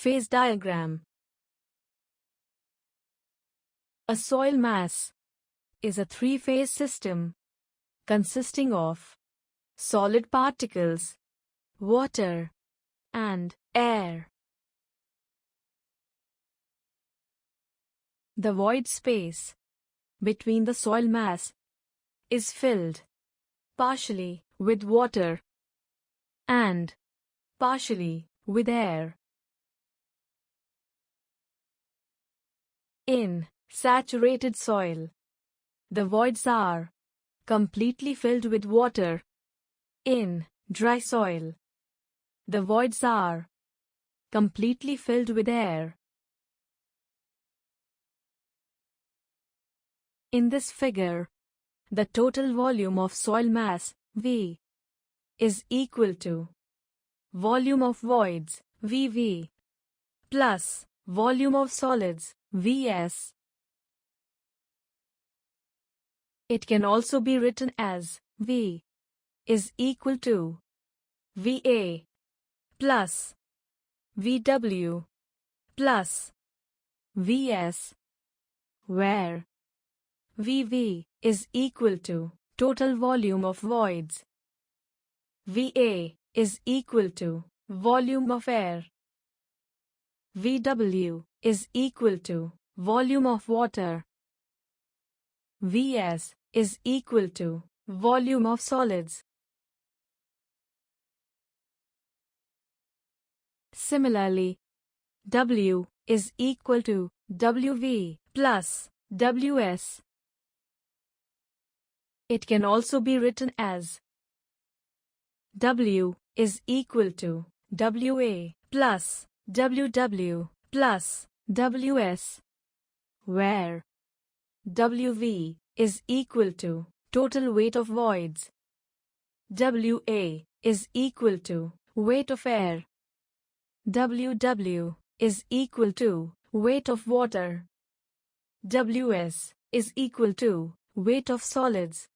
Phase diagram. A soil mass is a three-phase system consisting of solid particles, water, and air. The void space between the soil mass is filled partially with water and partially with air. In saturated soil, the voids are completely filled with water. In dry soil, the voids are completely filled with air. In this figure, the total volume of soil mass, V, is equal to volume of voids, VV, plus volume of solids, Vs. It can also be written as V is equal to VA plus VW plus Vs, where VV is equal to total volume of voids, VA is equal to volume of air, VW is equal to volume of water, Vs is equal to volume of solids. Similarly, W is equal to WV plus Ws. It can also be written as W is equal to WA plus WW plus Ws, where WV is equal to total weight of voids, WA is equal to weight of air, WW is equal to weight of water, Ws is equal to weight of solids.